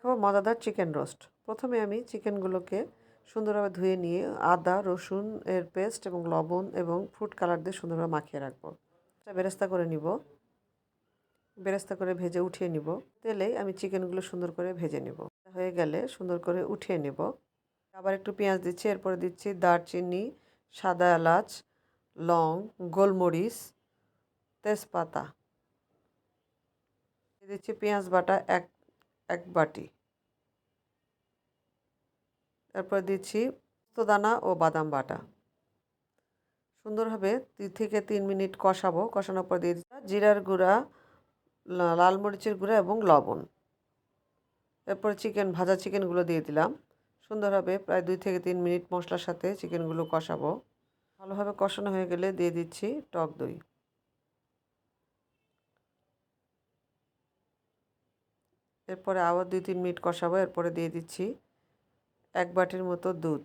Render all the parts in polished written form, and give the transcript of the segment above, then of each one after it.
খাবো মজাদার chicken roast. প্রথমে আমি চিকেনগুলোকে সুন্দরভাবে ধুয়ে নিয়ে আদা রসুন এর পেস্ট এবং লবণ এবং ফুড কালার দিয়ে সুন্দরভাবে মাখিয়ে রাখবো। এটা বেরেস্তা করে নিব, বেরেস্তা করে ভেজে উঠিয়ে নিব। তেলেই আমি চিকেনগুলো সুন্দর করে ভেজে নিব। হয়ে গেলে সুন্দর করে উঠিয়ে নেব। আবার একটু পেঁয়াজ দিচ্ছি, এরপরে দিচ্ছি দারচিনি, সাদা এলাচ, লং, গোলমরিচ, তেজপাতা। দিচ্ছি পেঁয়াজ বাটা এক এক বাটি। তারপর দিচ্ছি পোস্তদানা ও বাদাম বাটা। সুন্দরভাবে 2 থেকে 3 মিনিট কষাবো। কষানোর পর দিয়ে দিচ্ছি জিরার গুঁড়া, লাল মরিচের গুঁড়া এবং লবণ। এরপর ভাজা চিকেনগুলো দিয়ে দিলাম। সুন্দরভাবে প্রায় 2 থেকে 3 মিনিট মশলার সাথে চিকেনগুলো কষাবো। ভালোভাবে কষানো হয়ে গেলে দিয়ে দিচ্ছি টক দই। এরপরে আবার 2-3 মিনিট কষাবো। এরপরে দিয়ে দিচ্ছি 1 বাটির মতো দুধ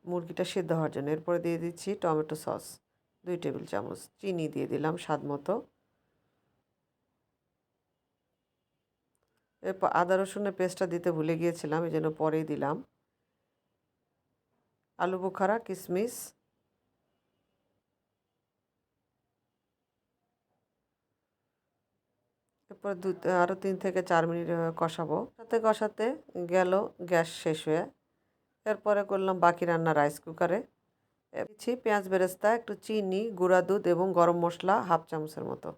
মুরগিটা সিদ্ধ হওয়ার জন্য। এরপরে দিয়ে দিচ্ছি টমেটো সস 2 টেবিল চামচ, চিনি দিয়ে দিলাম স্বাদ মতো। এরপর আদা রসুনের পেস্টটা দিতে ভুলে গিয়েছিলাম, এই জন্য পরেই দিলাম। আলু বোখারা, কিশমিশ, এরপর আরও 3 থেকে 4 মিনিট কষাবো। সাথে কষাতে গেল গ্যাস শেষ হয়ে। এরপরে করলাম বাকি রান্না রাইস কুকারে। দিচ্ছি পেঁয়াজ বেরেস্তা, একটু চিনি, গুঁড়া দুধ এবং গরম মশলা 1/2 চামচের মতো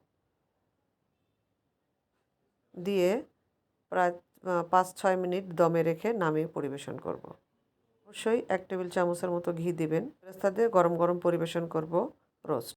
দিয়ে প্রায় 5-6 মিনিট দমে রেখে নামিয়ে পরিবেশন করব। অবশ্যই 1 টেবিল চামচের মতো ঘি দিবেন। বেরেস্তা দিয়ে গরম গরম পরিবেশন করব রোস্ট।